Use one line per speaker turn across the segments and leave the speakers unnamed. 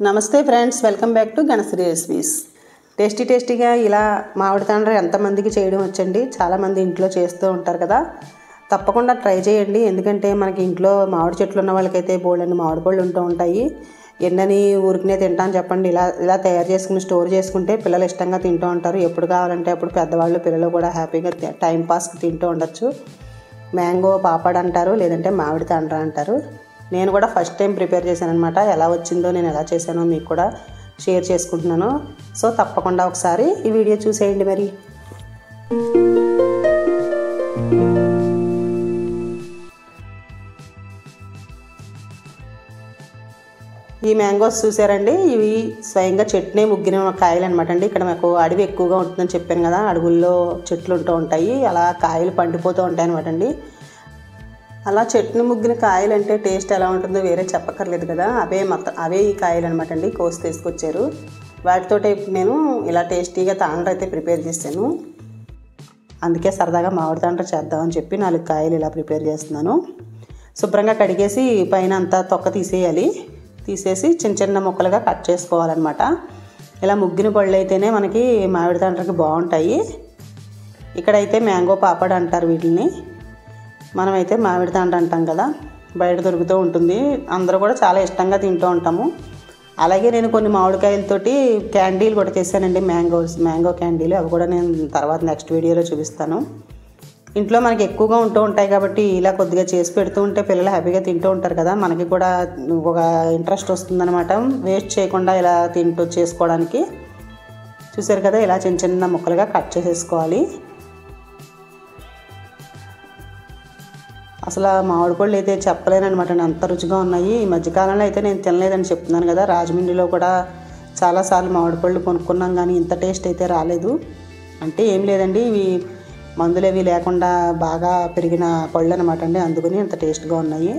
నమస్తే friends, welcome back to Ganasri recipes. టేస్టీగా ఇలా మామిడి తాండ్ర ఎంతమందికి చేయడం వచ్చండి? చాలామంది ఇంట్లో చేస్తూ ఉంటారు కదా. తప్పకుండా ట్రై చేయండి. ఎందుకంటే మనకి ఇంట్లో మామిడి చెట్లు ఉన్న వాళ్ళకైతే బోల్డన్ని మామిడి పళ్ళు ఉంటూ ఉంటాయి. ఎన్నని ఊరికనే తింటాను చెప్పండి. ఇలా తయారు చేసుకుని స్టోర్ చేసుకుంటే పిల్లలు ఇష్టంగా తింటూ ఉంటారు. ఎప్పుడు కావాలంటే అప్పుడు పెద్దవాళ్ళు పిల్లలు కూడా హ్యాపీగా టైంపాస్కి తింటూ ఉండొచ్చు. మ్యాంగో పాపడ్ అంటారు, లేదంటే మామిడి తాండ్ర అంటారు. నేను కూడా ఫస్ట్ టైం ప్రిపేర్ చేశాను అనమాట. ఎలా వచ్చిందో, నేను ఎలా చేశానో మీకు కూడా షేర్ చేసుకుంటున్నాను. సో తప్పకుండా ఒకసారి ఈ వీడియో చూసేయండి. మరి ఈ మ్యాంగోస్ చూసారండి, ఇవి స్వయంగా చెట్టునే ముగ్గిన కాయలు అనమాట అండి. ఇక్కడ మాకు అడవి ఎక్కువగా ఉంటుందని చెప్పాను కదా, అడవుల్లో చెట్లు ఉంటూ ఉంటాయి, అలా కాయలు పండిపోతూ ఉంటాయి అనమాట అండి. అలా చెట్టుని ముగ్గిన కాయలు అంటే టేస్ట్ ఎలా ఉంటుందో వేరే చెప్పక్కర్లేదు కదా. అవే ఈ కాయలు అనమాట అండి, కోసి తీసుకొచ్చారు. వాటితో నేను ఇలా టేస్టీగా తాండ్ర అయితే ప్రిపేర్ చేశాను. అందుకే సరదాగా మామిడి తాండ్ర చేద్దామని చెప్పి 4 కాయలు ఇలా ప్రిపేర్ చేస్తున్నాను. శుభ్రంగా కడిగేసి పైన అంతా తొక్క తీసేసి చిన్న చిన్న ముక్కలుగా కట్ చేసుకోవాలన్నమాట. ఇలా ముగ్గిన పళ్ళు అయితేనే మనకి మామిడి తాండ్రకి బాగుంటాయి. ఇక్కడైతే మ్యాంగో పాపడ్ అంటారు వీటిని, మనమైతే మామిడి తాండ్ర అంటాం కదా. బయట దొరుకుతూ ఉంటుంది, అందరూ కూడా చాలా ఇష్టంగా తింటూ ఉంటాము. అలాగే నేను కొన్ని మామిడికాయలతోటి క్యాండీలు కూడా చేశానండి, మ్యాంగో క్యాండీలు. అవి కూడా నేను తర్వాత నెక్స్ట్ వీడియోలో చూపిస్తాను. ఇంట్లో మనకి ఎక్కువగా ఉంటూ ఉంటాయి కాబట్టి ఇలా కొద్దిగా చేసి పెడుతూ ఉంటే పిల్లలు హ్యాపీగా తింటూ ఉంటారు కదా. మనకి కూడా ఒక ఇంట్రెస్ట్ వస్తుందన్నమాట, వేస్ట్ చేయకుండా ఇలా చేసుకోవడానికి. చూసారు కదా, ఇలా చిన్న చిన్న ముక్కలుగా కట్ చేసేసుకోవాలి. అసలు మామిడి పళ్ళు అయితే చెప్పలేనమాట, అంత రుచిగా ఉన్నాయి. ఈ మధ్యకాలంలో అయితే నేను తినలేదని చెప్తున్నాను కదా. రాజమండ్రిలో కూడా చాలాసార్లు మామిడి పళ్ళు కొనుక్కున్నాం, కానీ ఇంత టేస్ట్ అయితే రాలేదు. అంటే ఏం లేదండి, ఇవి మందులు అవి లేకుండా బాగా పెరిగిన పళ్ళు అనమాట అండి, అందుకని ఇంత టేస్ట్గా ఉన్నాయి.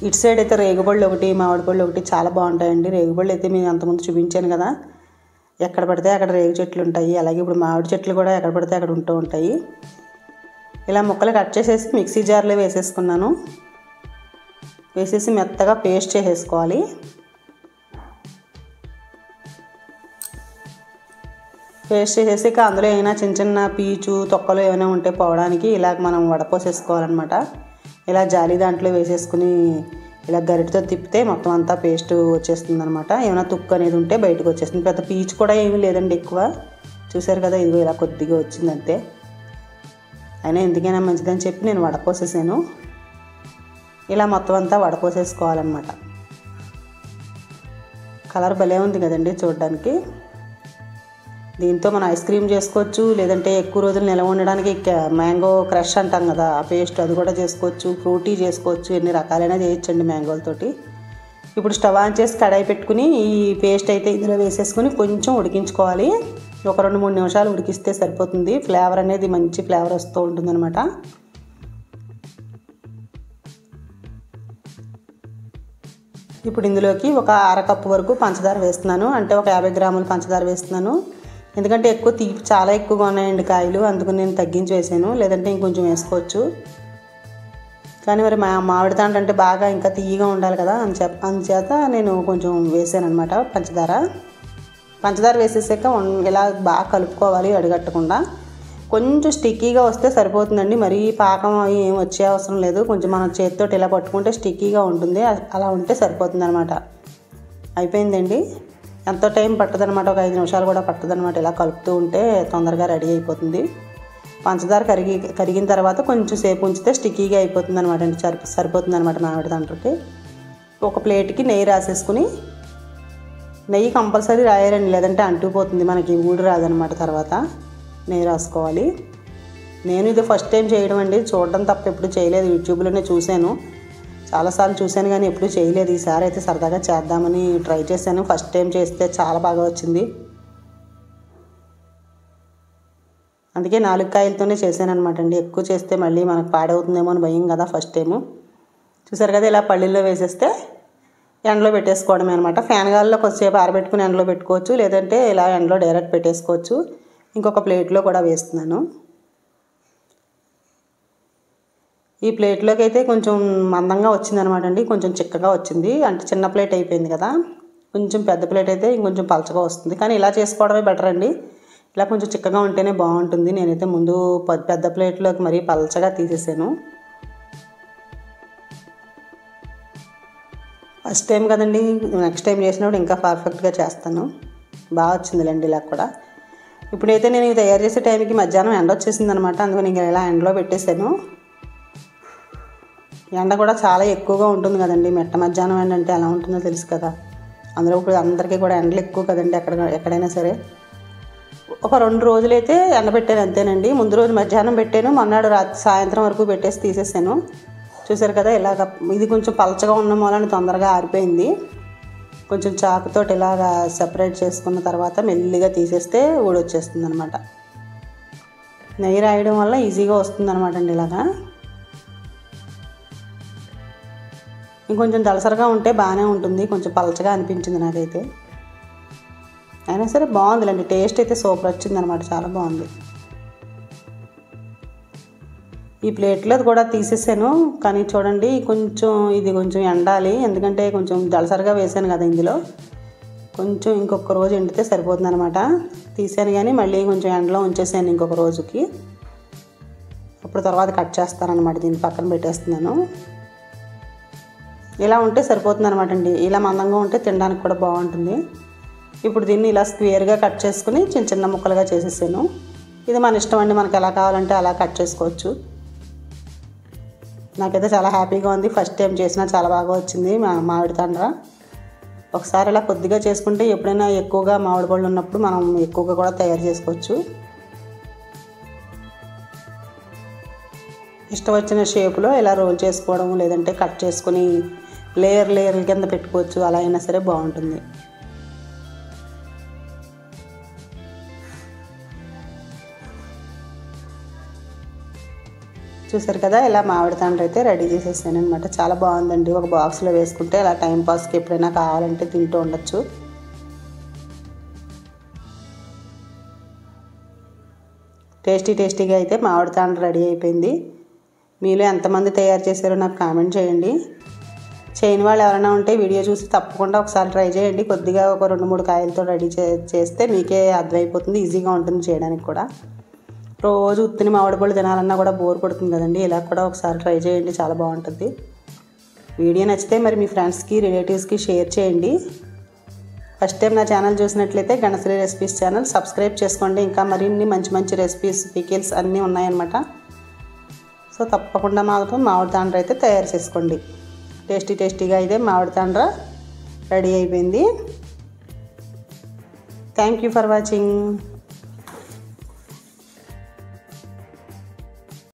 ఇటు సైడ్ అయితే రేగుపళ్ళు ఒకటి, మామిడి పళ్ళు ఒకటి చాలా బాగుంటాయండి. రేగుపళ్ళు అయితే మేము అంతకుముందు చూపించాను కదా, ఎక్కడ పడితే అక్కడ రేగు చెట్లు ఉంటాయి. అలాగే ఇప్పుడు మామిడి చెట్లు కూడా ఎక్కడ పడితే అక్కడ ఉంటూ ఉంటాయి. ఇలా ముక్కలు కట్ చేసేసి మిక్సీ జార్లో వేసేసుకున్నాను. వేసేసి మెత్తగా పేస్ట్ చేసేసుకోవాలి. పేస్ట్ చేసేసి అందులో ఏమైనా చిన్న చిన్న పీచు తొక్కలు ఏమైనా ఉంటే పోవడానికి ఇలా మనం వడపోసేసుకోవాలన్నమాట. ఇలా జాలి దాంట్లో వేసేసుకుని ఇలా గరిటతో తిప్పితే మొత్తం అంతా పేస్ట్ వచ్చేస్తుంది అనమాట. ఏమైనా తుక్కు అనేది ఉంటే బయటకు వచ్చేస్తుంది. పెద్ద పీచు కూడా ఏమీ లేదండి ఎక్కువ. చూసారు కదా, ఇదిగో ఇలా కొద్దిగా వచ్చిందంతే. అయినా ఎందుకైనా మంచిదని చెప్పి నేను వడపోసేసాను. ఇలా మొత్తం అంతా వడపోసేసుకోవాలన్నమాట. కలర్ భలే ఉంది కదండి చూడడానికి. దీంతో మనం ఐస్ క్రీమ్ చేసుకోవచ్చు, లేదంటే ఎక్కువ రోజులు నిల్వ ఉండడానికి మ్యాంగో క్రష్ అంటాం కదా, ఆ పేస్ట్ అది కూడా చేసుకోవచ్చు. ఫ్రూటీ చేసుకోవచ్చు, ఎన్ని రకాలైనా చేయొచ్చండి మ్యాంగోలతోటి. ఇప్పుడు స్టవ్ ఆన్ చేసి కడాయి పెట్టుకుని ఈ పేస్ట్ అయితే ఇందులో వేసేసుకుని కొంచెం ఉడికించుకోవాలి. ఒక 2-3 నిమిషాలు ఉడికిస్తే సరిపోతుంది. ఫ్లేవర్ అనేది మంచి ఫ్లేవర్ వస్తూ ఉంటుందన్నమాట. ఇప్పుడు ఇందులోకి ఒక అరకప్పు వరకు పంచదార వేస్తున్నాను, అంటే ఒక 50 గ్రాముల పంచదార వేస్తున్నాను. ఎందుకంటే ఎక్కువ తీపి చాలా ఎక్కువగా ఉన్నాయండి కాయలు, అందుకని నేను తగ్గించి వేసాను. లేదంటే ఇంకొంచెం వేసుకోవచ్చు, కానీ మరి మామిడి తాండ్ర అంటే బాగా ఇంకా తీయగా ఉండాలి కదా, అందుచేత నేను కొంచెం వేసాను అనమాట పంచదార వేసేసాక ఇలా బాగా కలుపుకోవాలి అడుగట్టకుండా. కొంచెం స్టిక్కీగా వస్తే సరిపోతుందండి, మరీ పాకం అవి ఏం వచ్చే అవసరం లేదు. కొంచెం మనం చేతితో ఇలా పట్టుకుంటే స్టిక్కీగా ఉంటుంది, అలా ఉంటే సరిపోతుంది అనమాట. అయిపోయిందండి, ఎంతో టైం పట్టదనమాట, ఒక 5 నిమిషాలు కూడా పట్టదనమాట. ఇలా కలుపుతూ ఉంటే తొందరగా రెడీ అయిపోతుంది. పంచదార కరిగిన తర్వాత కొంచెం సేపు ఉంచితే స్టిక్కీగా అయిపోతుంది అనమాట అండి, సరిపోతుంది అనమాట మామిడి తాండ్రకి. ఒక ప్లేట్కి నెయ్యి రాసేసుకుని, నెయ్యి కంపల్సరీ రాయాలండి, లేదంటే అంటుకుపోతుంది మనకి, ఊడి రాదనమాట. తర్వాత నెయ్యి రాసుకోవాలి. నేను ఇది ఫస్ట్ టైం చేయడం అండి, చూడడం తప్ప ఎప్పుడు చేయలేదు. యూట్యూబ్లోనే చూశాను, చాలాసార్లు చూశాను కానీ ఎప్పుడు చేయలేదు. ఈసారి అయితే సరదాగా చేద్దామని ట్రై చేశాను. ఫస్ట్ టైం చేస్తే చాలా బాగా వచ్చింది. అందుకే 4 కాయలతోనే చేశాను అనమాట అండి. ఎక్కువ చేస్తే మళ్ళీ మనకు పాడవుతుందేమో అని భయం కదా ఫస్ట్ టైము. చూసారు కదా, ఇలా పళ్ళిల్లో వేసేస్తే ఎండలో పెట్టేసుకోవడమే అనమాట. ఫ్యాన్ గాలిలో కొద్దిసేపు ఆరబెట్టుకుని ఎండలో పెట్టుకోవచ్చు, లేదంటే ఇలా ఎండలో డైరెక్ట్ పెట్టేసుకోవచ్చు. ఇంకొక ప్లేట్లో కూడా వేస్తున్నాను. ఈ ప్లేట్లోకి అయితే కొంచెం మందంగా వచ్చిందనమాట అండి, కొంచెం చిక్కగా వచ్చింది. అంటే చిన్న ప్లేట్ అయిపోయింది కదా, కొంచెం పెద్ద ప్లేట్ అయితే ఇంకొంచెం పలచగా వస్తుంది. కానీ ఇలా చేసుకోవడమే బెటర్ అండి, ఇలా కొంచెం చిక్కగా ఉంటేనే బాగుంటుంది. నేనైతే ముందు పెద్ద ప్లేట్లోకి మరీ పలచగా తీసేసాను. ఫస్ట్ టైం కదండి, నెక్స్ట్ టైం చేసినప్పుడు ఇంకా పర్ఫెక్ట్గా చేస్తాను. బాగా వచ్చిందిలేండి ఇలా కూడా. ఇప్పుడైతే నేను తయారు చేసే టైంకి మధ్యాహ్నం ఎండ వచ్చేసింది అనమాట, అందుకని ఇంకా ఇలా ఎండలో పెట్టేశాను. ఎండ కూడా చాలా ఎక్కువగా ఉంటుంది కదండి, మెట్ట మధ్యాహ్నం ఎండ అంటే ఎలా ఉంటుందో తెలుసు కదా. అందులో ఇప్పుడు అందరికీ కూడా ఎండలు ఎక్కువ కదండి, ఎక్కడైనా సరే. ఒక 2 రోజులైతే ఎండబెట్టాను అంతేనండి. ముందు రోజు మధ్యాహ్నం పెట్టాను, మొన్నాడు సాయంత్రం వరకు పెట్టేసి తీసేసాను. చూసారు కదా, ఇలాగ ఇది కొంచెం పలచగా ఉన్న మూలన తొందరగా ఆరిపోయింది. కొంచెం చాకుతోటి ఇలాగా సెపరేట్ చేసుకున్న తర్వాత మెల్లిగా తీసేస్తే ఊడొచ్చేస్తుంది అనమాట. నెయ్యి రాయడం వల్ల ఈజీగా వస్తుంది అనమాట అండి. ఇలాగా ఇంకొంచెం దళసరగా ఉంటే బాగానే ఉంటుంది, కొంచెం పలచగా అనిపించింది నాకైతే. అయినా సరే బాగుందిలేండి, టేస్ట్ అయితే సూపర్ వచ్చింది అనమాట, చాలా బాగుంది. ఈ ప్లేట్లో కూడా తీసేసాను, కానీ చూడండి ఇది కొంచెం ఎండాలి, ఎందుకంటే కొంచెం దళసరిగా వేసాను కదా ఇందులో. కొంచెం ఇంకొక రోజు ఎండితే సరిపోతుంది అనమాట. తీసాను కానీ మళ్ళీ కొంచెం ఎండలో ఉంచేసాను ఇంకొక రోజుకి. అప్పుడు తర్వాత కట్ చేస్తానమాట, దీన్ని పక్కన పెట్టేస్తున్నాను. ఇలా ఉంటే సరిపోతుంది అనమాట అండి. ఇలా మందంగా ఉంటే తినడానికి కూడా బాగుంటుంది. ఇప్పుడు దీన్ని ఇలా స్క్వేర్గా కట్ చేసుకుని చిన్న చిన్న ముక్కలుగా చేసేసాను. ఇది మన ఇష్టం అండి, మనకు ఎలా కావాలంటే అలా కట్ చేసుకోవచ్చు. నాకైతే చాలా హ్యాపీగా ఉంది, ఫస్ట్ టైం చేసినా చాలా బాగా వచ్చింది మామిడి తాండ్ర. ఒకసారి ఇలా కొద్దిగా చేసుకుంటే ఎప్పుడైనా ఎక్కువగా మామిడి పళ్ళు ఉన్నప్పుడు మనం ఎక్కువగా కూడా తయారు చేసుకోవచ్చు. ఇష్టం వచ్చిన షేపులో ఇలా రోల్ చేసుకోవడం, లేదంటే కట్ చేసుకుని లేయర్ కింద పెట్టుకోవచ్చు, అలా అయినా సరే బాగుంటుంది. చూసారు కదా, ఇలా మామిడి తాండ్ర అయితే రెడీ చేసేసాను అనమాట. చాలా బాగుందండి, ఒక బాక్స్లో వేసుకుంటే ఇలా టైంపాస్కి ఎప్పుడైనా కావాలంటే తింటూ ఉండొచ్చు. టేస్టీగా అయితే మామిడి తాండ్ర రెడీ అయిపోయింది. మీలో ఎంతమంది తయారు చేశారో నాకు కామెంట్ చేయండి. చేయని వాళ్ళు ఎవరైనా ఉంటే వీడియో చూసి తప్పకుండా ఒకసారి ట్రై చేయండి. కొద్దిగా ఒక 2-3 కాయలతో రెడీ చేస్తే మీకే అర్థమైపోతుంది, ఈజీగా ఉంటుంది చేయడానికి కూడా. రోజు ఉత్తిని మామిడి పళ్ళు తినాలన్నా కూడా బోర్ కొడుతుంది కదండి, ఇలా కూడా ఒకసారి ట్రై చేయండి, చాలా బాగుంటుంది. వీడియో నచ్చితే మరి మీ ఫ్రెండ్స్కి రిలేటివ్స్కి షేర్ చేయండి. ఫస్ట్ టైం నా ఛానల్ చూసినట్లయితే గణశ్రీ రెసిపీస్ ఛానల్ సబ్స్క్రైబ్ చేసుకోండి. ఇంకా మరిన్ని మంచి రెసిపీస్, పికిల్స్ అన్నీ ఉన్నాయన్నమాట. సో తప్పకుండా మాత్రం మామిడి తాండ్ర అయితే తయారు చేసుకోండి. టేస్టీగా అయితే మామిడి తాండ్ర రెడీ అయిపోయింది. Thank you for watching.